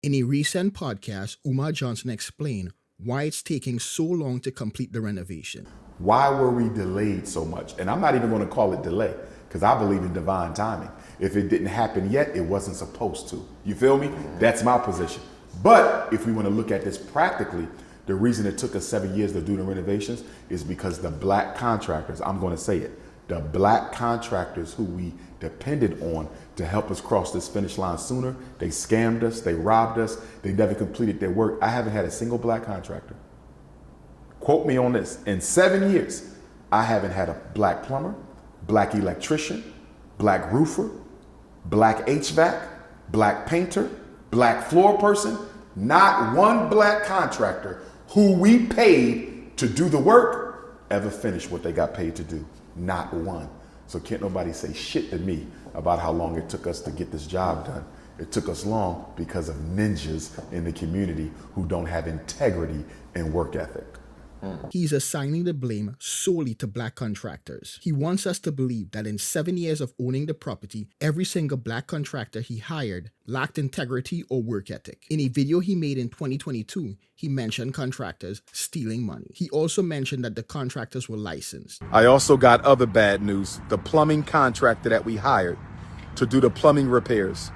In a recent podcast, Umar Johnson explained why it's taking so long to complete the renovation. Why were we delayed so much? And I'm not even going to call it delay because I believe in divine timing. If it didn't happen yet, it wasn't supposed to. You feel me? That's my position. But if we want to look at this practically, the reason it took us 7 years to do the renovations is because the black contractors, I'm going to say it, the black contractors who we depended on to help us cross this finish line sooner, they scammed us, they robbed us, they never completed their work. I haven't had a single black contractor. Quote me on this. In 7 years, I haven't had a black plumber, black electrician, black roofer, black HVAC, black painter, black floor person, not one black contractor who we paid to do the work ever finished what they got paid to do. Not one. So can't nobody say shit to me about how long it took us to get this job done. It took us long because of ninjas in the community who don't have integrity and work ethic. He's assigning the blame solely to black contractors. He wants us to believe that in 7 years of owning the property, every single black contractor he hired lacked integrity or work ethic. In a video he made in 2022, he mentioned contractors stealing money. He also mentioned that the contractors were licensed. I also got other bad news. The plumbing contractor that we hired to do the plumbing repairs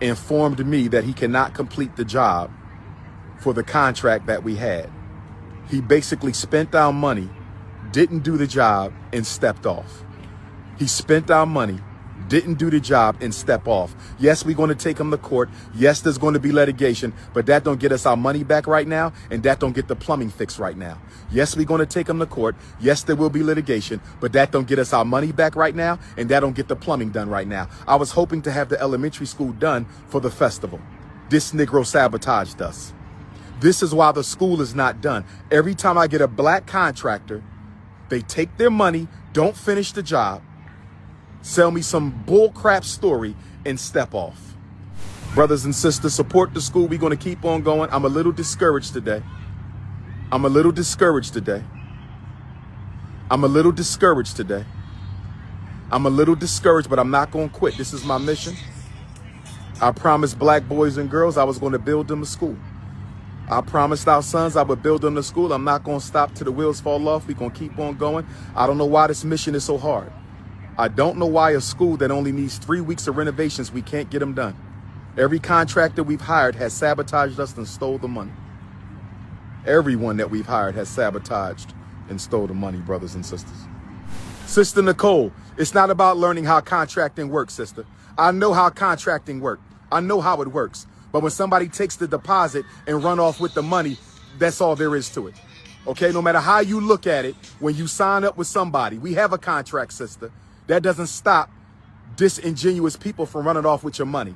informed me that he cannot complete the job for the contract that we had. He basically spent our money, didn't do the job, and stepped off. He spent our money, didn't do the job, and step off. Yes, we're going to take him to court. Yes, there's going to be litigation, but that don't get us our money back right now, and that don't get the plumbing fixed right now. Yes, we're going to take him to court. Yes, there will be litigation, but that don't get us our money back right now, and that don't get the plumbing done right now. I was hoping to have the elementary school done for the festival. This Negro sabotaged us. This is why the school is not done. Every time I get a black contractor, they take their money, don't finish the job, sell me some bull crap story, and step off. Brothers and sisters, support the school. We're going to keep on going. I'm a little discouraged today. I'm a little discouraged today. I'm a little discouraged today. I'm a little discouraged, but I'm not going to quit. This is my mission. I promised black boys and girls I was going to build them a school. I promised our sons I would build them a school. I'm not going to stop till the wheels fall off. We're going to keep on going. I don't know why this mission is so hard. I don't know why a school that only needs 3 weeks of renovations, we can't get them done. Every contractor we've hired has sabotaged us and stole the money. Everyone that we've hired has sabotaged and stole the money, brothers and sisters. Sister Nicole, it's not about learning how contracting works, sister. I know how contracting works. I know how it works. But when somebody takes the deposit and run off with the money, that's all there is to it. Okay, no matter how you look at it, when you sign up with somebody, we have a contract, sister. That doesn't stop disingenuous people from running off with your money.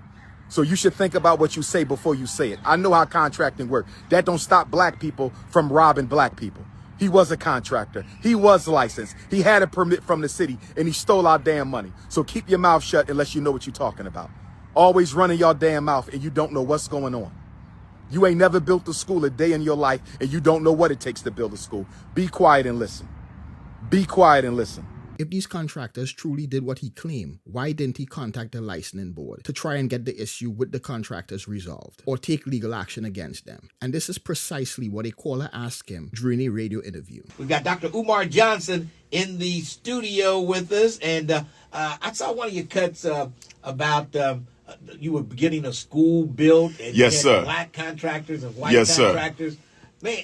So you should think about what you say before you say it. I know how contracting works. That don't stop black people from robbing black people. He was a contractor. He was licensed. He had a permit from the city and he stole our damn money. So keep your mouth shut unless you know what you're talking about. Always running your damn mouth and you don't know what's going on. You ain't never built a school a day in your life and you don't know what it takes to build a school. Be quiet and listen. Be quiet and listen. If these contractors truly did what he claimed, why didn't he contact the licensing board to try and get the issue with the contractors resolved or take legal action against them? And this is precisely what a caller asked him during a radio interview. We've got Dr. Umar Johnson in the studio with us, and I saw one of your cuts about you were getting a school built, and Yes, you had sir. black contractors and white Yes, sir. contractors. Man,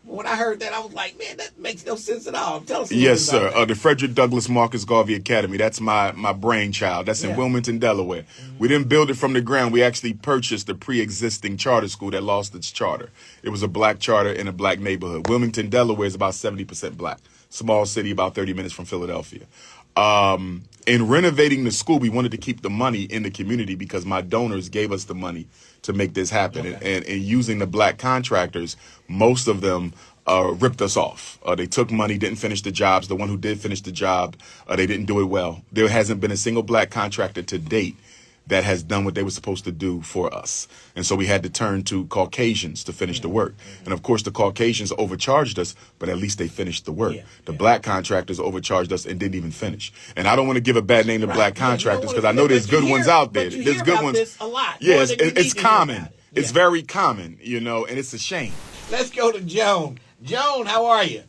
when I heard that, I was like, man, that makes no sense at all. Tell us a little Yes, bit about sir. The Frederick Douglass Marcus Garvey Academy. That's my brainchild. That's in Yeah. Wilmington, Delaware. We didn't build it from the ground. We actually purchased a pre-existing charter school that lost its charter. It was a black charter in a black neighborhood. Wilmington, Delaware is about 70% black. Small city, about 30 minutes from Philadelphia. In renovating the school, we wanted to keep the money in the community because my donors gave us the money to make this happen. Okay. And using the black contractors, most of them ripped us off. They took money, didn't finish the jobs. The one who did finish the job, they didn't do it well. There hasn't been a single black contractor to date that has done what they were supposed to do for us. And so we had to turn to Caucasians to finish the work. And of course, the Caucasians overcharged us, but at least they finished the work. The black contractors overcharged us and didn't even finish. And I don't want to give a bad name to black contractors because I know there's good ones out there. There's good ones. A lot. Yes, it's common. It's very common, you know, and it's a shame. Let's go to Joan. Joan, how are you?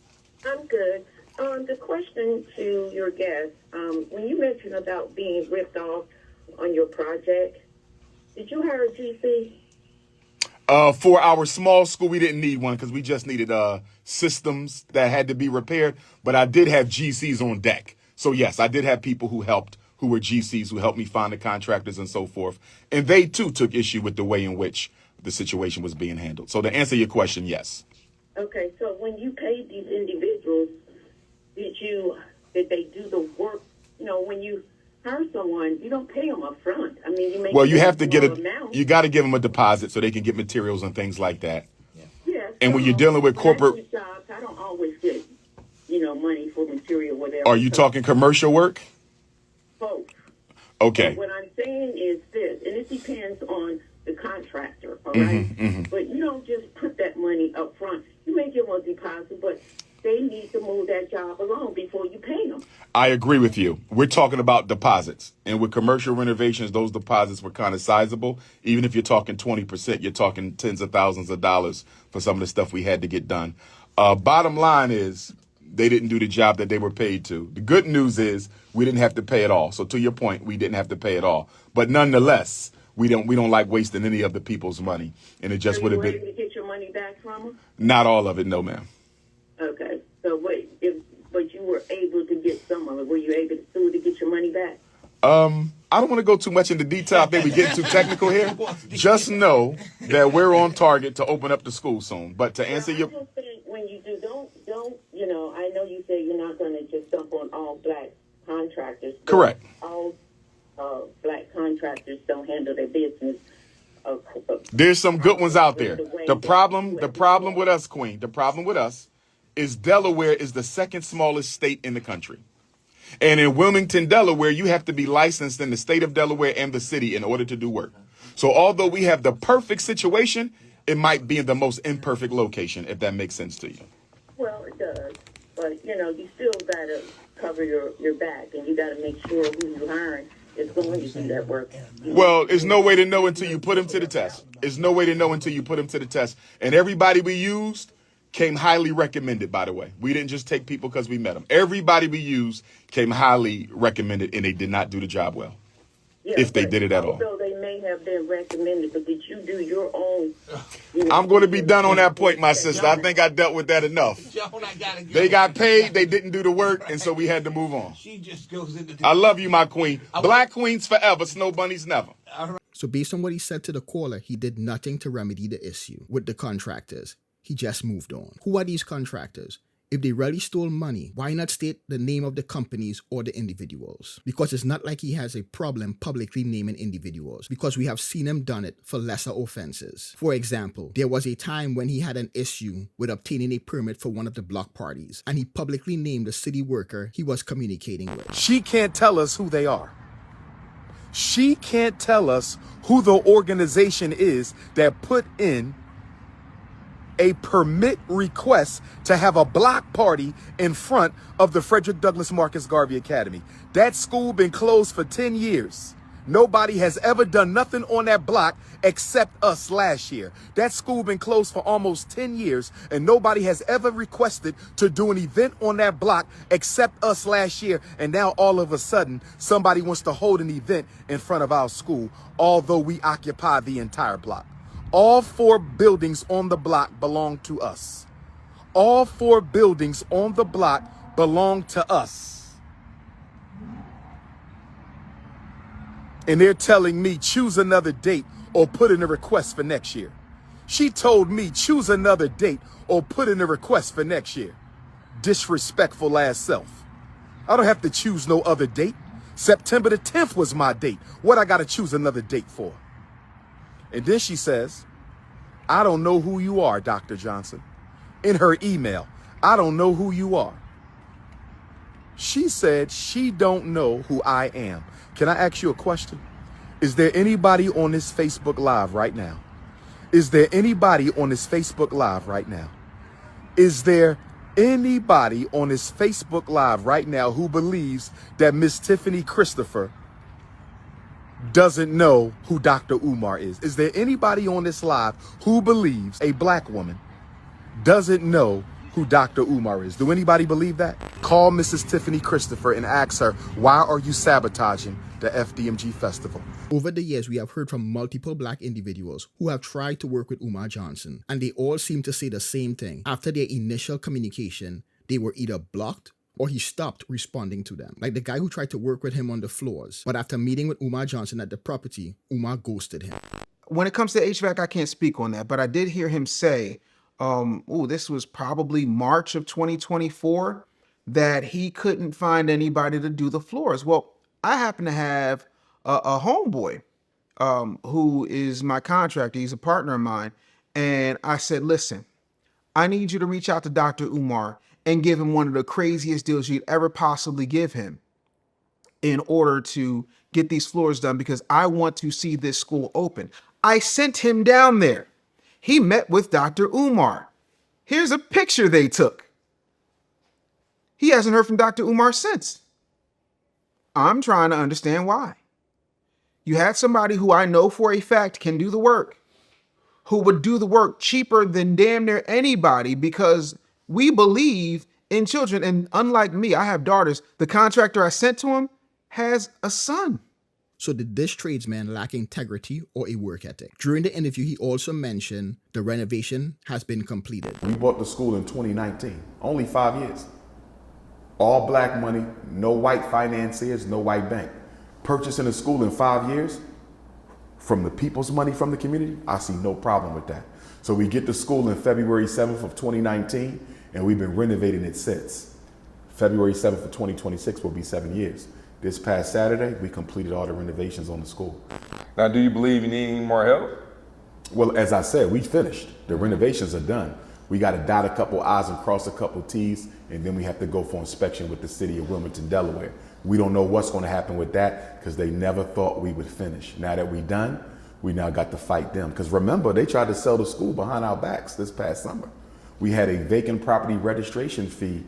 I'm good. The question to your guest, when you mentioned about being ripped off on your project, did you hire a GC? For our small school, we didn't need one because we just needed systems that had to be repaired. But I did have GCs on deck. So, yes, I did have people who helped, who were GCs, who helped me find the contractors and so forth. And they, too, took issue with the way in which the situation was being handled. So to answer your question, yes. Okay, so when you paid these individuals, did they do the work? You know, when you hire someone, you don't pay them up front. I mean, you make well, you have to get amount. You got to give them a deposit so they can get materials and things like that. Yeah. And when you're dealing with corporate jobs, I don't always get, money for material, whatever. Are you talking commercial work? Both. Okay. And what I'm saying is this, and it depends on the contractor, all right? But you don't just put that money up front. You may give them a deposit, but they need to move that job along before you pay them. I agree with you. We're talking about deposits. And with commercial renovations, those deposits were kind of sizable. Even if you're talking 20%, you're talking tens of thousands of dollars for some of the stuff we had to get done. Bottom line is they didn't do the job that they were paid to. The good news is we didn't have to pay it all. So to your point, we didn't have to pay it all. But nonetheless, we don't like wasting any of the people's money. And it just would have been. Were you able to get your money back from them? Not all of it, no, ma'am. Okay. So but you were able to get some of it. Were you able to sue to get your money back? I don't want to go too much into detail. I think we're getting too technical here. Just know that we're on target to open up the school soon. But to answer your... I just think when you do, don't, I know you say you're not going to just dump on all black contractors. Correct. All black contractors don't handle their business. There's some good ones out there. The problem with us, Queen, the problem with us is Delaware is the second smallest state in the country. And in Wilmington, Delaware, you have to be licensed in the state of Delaware and the city in order to do work. So although we have the perfect situation, it might be in the most imperfect location, if that makes sense to you. Well, it does. But, you still got to cover your back, and you got to make sure who you're hiring is going to do that work. Well, there's no way to know until you put them to the test. There's no way to know until you put them to the test. And everybody we used came highly recommended, by the way. We didn't just take people because we met them. Everybody we used came highly recommended, and they did not do the job well, if they did it at all. So they may have been recommended, but did you do your own? I'm going to be done on that point, my sister. I think I dealt with that enough. They got paid, they didn't do the work, and so we had to move on. She just goes into. I love you, my queen. Black queens forever, snow bunnies never. So based on what he said to the caller, he did nothing to remedy the issue with the contractors. He just moved on. Who are these contractors? If they really stole money, why not state the name of the companies or the individuals? Because it's not like he has a problem publicly naming individuals, because we have seen him done it for lesser offenses. For example, there was a time when he had an issue with obtaining a permit for one of the block parties, and he publicly named the city worker he was communicating with. She can't tell us who they are. She can't tell us who the organization is that put in a permit request to have a block party in front of the Frederick Douglass Marcus Garvey Academy. That school been closed for 10 years. Nobody has ever done nothing on that block except us last year. That school been closed for almost 10 years, and nobody has ever requested to do an event on that block except us last year. And now all of a sudden, somebody wants to hold an event in front of our school, although we occupy the entire block. All 4 buildings on the block belong to us. All 4 buildings on the block belong to us. And they're telling me choose another date or put in a request for next year. She told me choose another date or put in a request for next year. Disrespectful ass self. I don't have to choose no other date. September the 10th was my date. What I got to choose another date for? And then she says, I don't know who you are, Dr. Johnson. In her email, I don't know who you are. She said she don't know who I am. Can I ask you a question? Is there anybody on this Facebook Live right now? Is there anybody on this Facebook Live right now? Is there anybody on this Facebook Live right now who believes that Miss Tiffany Christopher doesn't know who Dr. Umar is? Is there anybody on this live who believes a black woman doesn't know who Dr. Umar is? Do anybody believe that? Call Mrs. Tiffany Christopher and ask her, why are you sabotaging the FDMG festival? Over the years, we have heard from multiple black individuals who have tried to work with Umar Johnson, and they all seem to say the same thing. After their initial communication, they were either blocked or he stopped responding to them. Like the guy who tried to work with him on the floors, but after meeting with Umar Johnson at the property, Umar ghosted him. When it comes to HVAC, I can't speak on that, but I did hear him say, this was probably March of 2024, that he couldn't find anybody to do the floors. Well, I happen to have a homeboy who is my contractor. He's a partner of mine. And I said, listen, I need you to reach out to Dr. Umar and give him one of the craziest deals you'd ever possibly give him in order to get these floors done, because I want to see this school open. I sent him down there. He met with Dr. Umar. Here's a picture they took. He hasn't heard from Dr. Umar since. I'm trying to understand why. You had somebody who I know for a fact can do the work, who would do the work cheaper than damn near anybody, because we believe in children. And unlike me, I have daughters. The contractor I sent to him has a son. So did this tradesman lack integrity or a work ethic? During the interview, he also mentioned the renovation has been completed. We bought the school in 2019, only 5 years. All black money, no white financiers, no white bank. Purchasing a school in 5 years from the people's money from the community, I see no problem with that. So we get the school in February 7th of 2019, and we've been renovating it since. February 7th of 2026 will be 7 years. This past Saturday, we completed all the renovations on the school. Now, do you believe you need any more help? Well, as I said, we finished. The renovations are done. We got to dot a couple I's and cross a couple T's, and then we have to go for inspection with the city of Wilmington, Delaware. We don't know what's going to happen with that because they never thought we would finish. Now that we're done, we now got to fight them. Because remember, they tried to sell the school behind our backs this past summer. We had a vacant property registration fee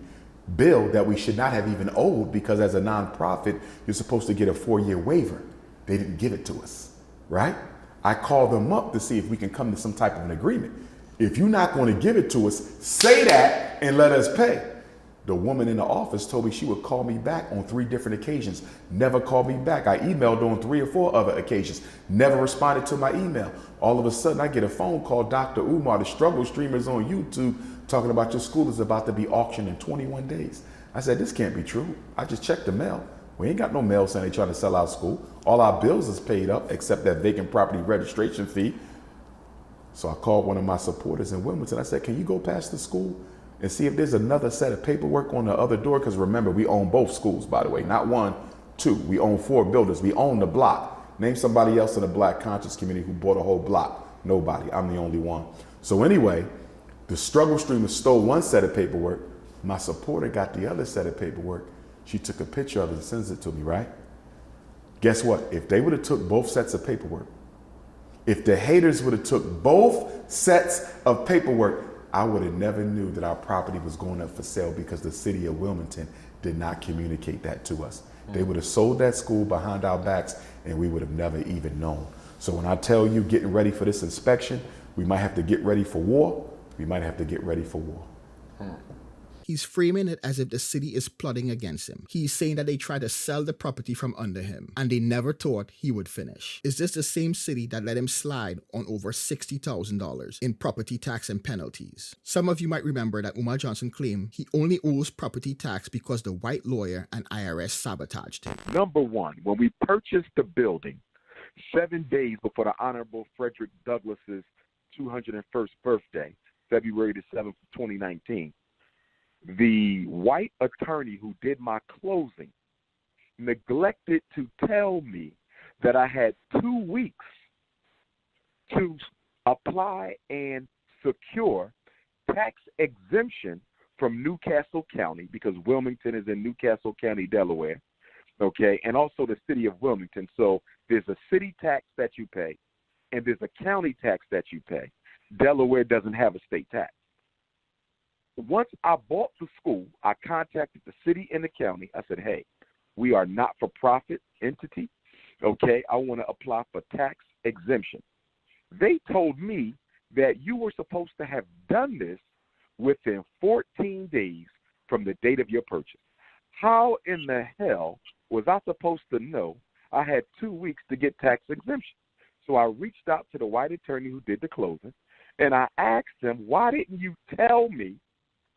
bill that we should not have even owed, because as a nonprofit, you're supposed to get a 4-year waiver. They didn't give it to us, right? I called them up to see if we can come to some type of an agreement. If you're not going to give it to us, say that and let us pay. The woman in the office told me she would call me back on 3 different occasions, never called me back. I emailed on 3 or 4 other occasions, never responded to my email. All of a sudden, I get a phone call, Dr. Umar, the struggle streamers on YouTube, talking about your school is about to be auctioned in 21 days. I said, this can't be true. I just checked the mail. We ain't got no mail saying they trying to sell our school. All our bills is paid up except that vacant property registration fee. So I called one of my supporters in Wilmington. I said, can you go past the school and see if there's another set of paperwork on the other door? Because remember, we own both schools, by the way, not 1, 2. We own 4 buildings. We own the block. Name somebody else in the Black Conscious community who bought a whole block. Nobody. I'm the only one. So anyway, the struggle streamer stole 1 set of paperwork. My supporter got the other set of paperwork. She took a picture of it and sends it to me, right? Guess what? If they would have took both sets of paperwork, if the haters would have took both sets of paperwork, I would have never knew that our property was going up for sale, because the city of Wilmington did not communicate that to us. They would have sold that school behind our backs and we would have never even known. So when I tell you getting ready for this inspection, we might have to get ready for war. We might have to get ready for war. He's framing it as if the city is plotting against him. He's saying that they tried to sell the property from under him and they never thought he would finish. Is this the same city that let him slide on over $60,000 in property tax and penalties? Some of you might remember that Umar Johnson claimed he only owes property tax because the white lawyer and IRS sabotaged him. Number one, when we purchased the building, 7 days before the Honorable Frederick Douglass's 201st birthday, February the 7th, 2019, the white attorney who did my closing neglected to tell me that I had 2 weeks to apply and secure tax exemption from Newcastle County, because Wilmington is in Newcastle County, Delaware, okay, and also the city of Wilmington. So there's a city tax that you pay and there's a county tax that you pay. Delaware doesn't have a state tax. Once I bought the school, I contacted the city and the county. I said, hey, we are not-for-profit entity. Okay, I want to apply for tax exemption. They told me that you were supposed to have done this within 14 days from the date of your purchase. How in the hell was I supposed to know I had 2 weeks to get tax exemption? So I reached out to the white attorney who did the closing, and I asked him, why didn't you tell me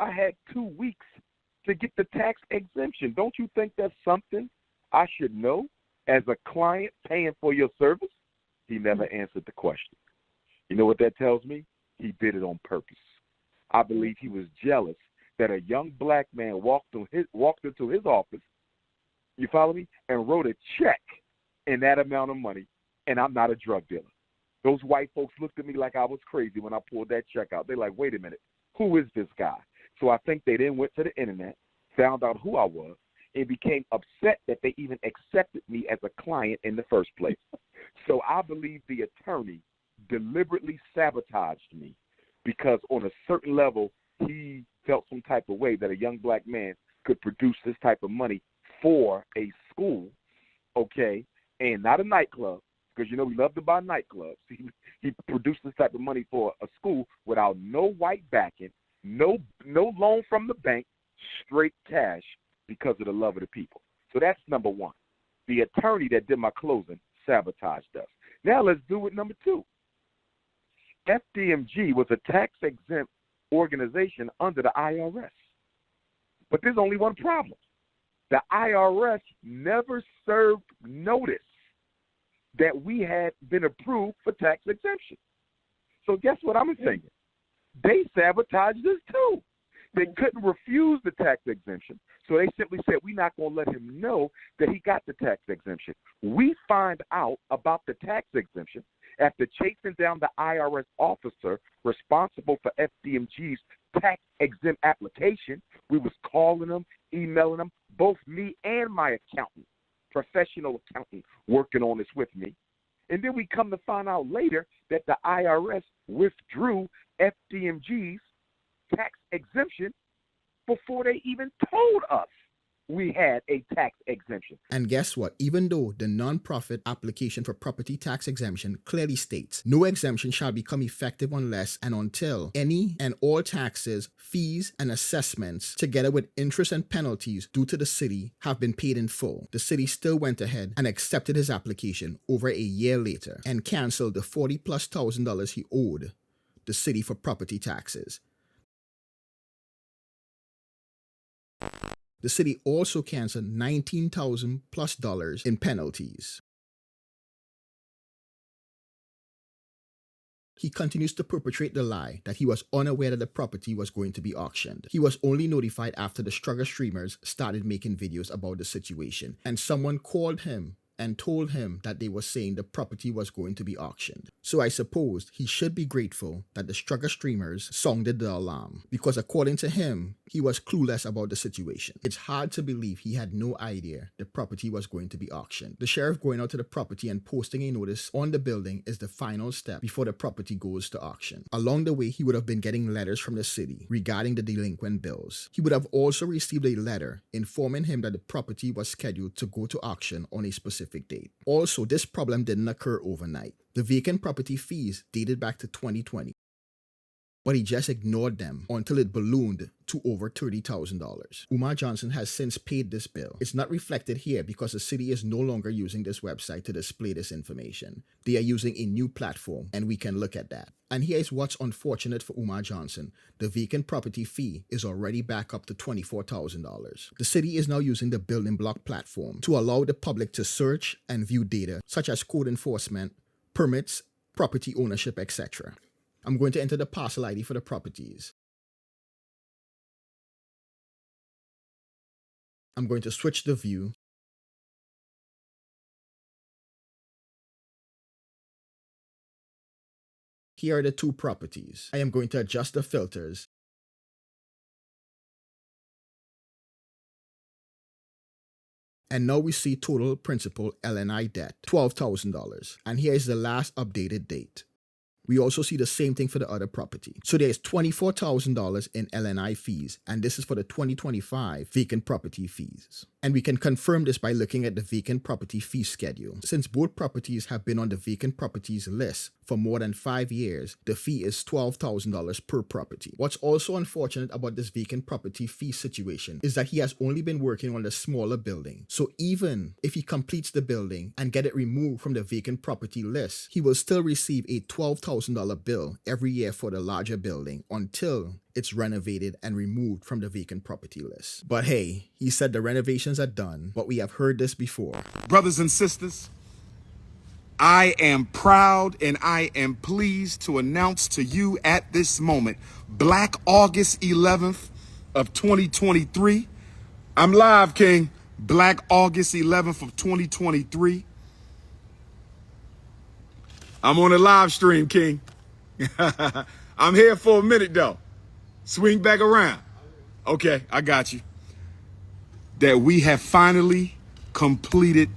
I had 2 weeks to get the tax exemption? Don't you think that's something I should know as a client paying for your service? He never answered the question. You know what that tells me? He did it on purpose. I believe he was jealous that a young black man walked into his office, you follow me, and wrote a check in that amount of money, and I'm not a drug dealer. Those white folks looked at me like I was crazy when I pulled that check out. They're like, wait a minute, who is this guy? So I think they then went to the internet, found out who I was, and became upset that they even accepted me as a client in the first place. So I believe the attorney deliberately sabotaged me because on a certain level, he felt some type of way that a young black man could produce this type of money for a school, okay, and not a nightclub, because, you know, we love to buy nightclubs. He produced this type of money for a school without no white backing, no loan from the bank, straight cash because of the love of the people. So that's number one. The attorney that did my closing sabotaged us. Now let's do with number two. FDMG was a tax-exempt organization under the IRS. But there's only one problem. The IRS never served notice that we had been approved for tax exemption. So guess what I'm thinking? They sabotaged us too. They couldn't refuse the tax exemption, so they simply said, we're not going to let him know that he got the tax exemption. We find out about the tax exemption after chasing down the IRS officer responsible for FDMG's tax-exempt application. We was calling them, emailing them, both me and my accountant, professional accountant, working on this with me. And then we come to find out later that the IRS withdrew FDMG's tax exemption before they even told us we had a tax exemption. And guess what? Even though the nonprofit application for property tax exemption clearly states no exemption shall become effective unless and until any and all taxes, fees, and assessments, together with interest and penalties due to the city, have been paid in full, the city still went ahead and accepted his application over a year later and canceled the $40,000+ he owed the city for property taxes. The city also canceled $19,000+ in penalties. He continues to perpetrate the lie that he was unaware that the property was going to be auctioned. He was only notified after the struggle streamers started making videos about the situation, and someone called him and told him that they were saying the property was going to be auctioned. So I suppose he should be grateful that the struggle streamers sounded the alarm, because according to him, he was clueless about the situation. It's hard to believe he had no idea the property was going to be auctioned. The sheriff going out to the property and posting a notice on the building is the final step before the property goes to auction. Along the way, he would have been getting letters from the city regarding the delinquent bills. He would have also received a letter informing him that the property was scheduled to go to auction on a specific date. Also, this problem didn't occur overnight. The vacant property fees dated back to 2020, but he just ignored them until it ballooned to over $30,000. Umar Johnson has since paid this bill. It's not reflected here because the city is no longer using this website to display this information. They are using a new platform, and we can look at that. And here is what's unfortunate for Umar Johnson. The vacant property fee is already back up to $24,000. The city is now using the building block platform to allow the public to search and view data such as code enforcement, permits, property ownership, etc. I'm going to enter the parcel ID for the properties. I'm going to switch the view. Here are the two properties. I am going to adjust the filters. And now we see total principal LNI debt, $12,000. And here is the last updated date. We also see the same thing for the other property. So there is $24,000 in LNI fees, and this is for the 2025 vacant property fees. And we can confirm this by looking at the vacant property fee schedule. Since both properties have been on the vacant properties list for more than 5 years, the fee is $12,000 per property. What's also unfortunate about this vacant property fee situation is that he has only been working on the smaller building. So even if he completes the building and get it removed from the vacant property list, he will still receive a $12,000 bill every year for the larger building until it's renovated and removed from the vacant property list. But hey, he said the renovations are done, but we have heard this before. Brothers and sisters, I am proud and I am pleased to announce to you at this moment, Black August 11th of 2023. I'm live, King. Black August 11th of 2023. I'm on a live stream, King. I'm here for a minute, though. Swing back around. Okay, I got you. That we have finally completed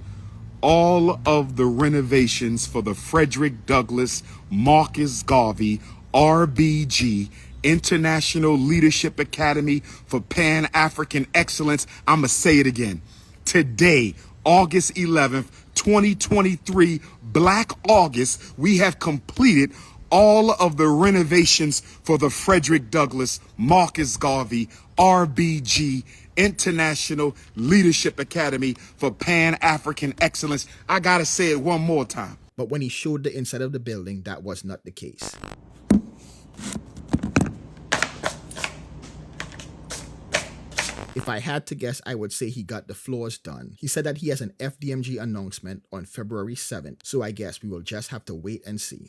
all of the renovations for the Frederick Douglass Marcus Garvey RBG International Leadership Academy for Pan-African Excellence. I'm going to say it again. Today, August 11th, 2023, Black August, we have completed all of the renovations for the Frederick Douglass Marcus Garvey RBG International Leadership Academy for Pan-African Excellence. I gotta say it one more time. But when he showed the inside of the building, that was not the case. If I had to guess, I would say he got the floors done. He said that he has an FDMG announcement on February 7th, so I guess we will just have to wait and see.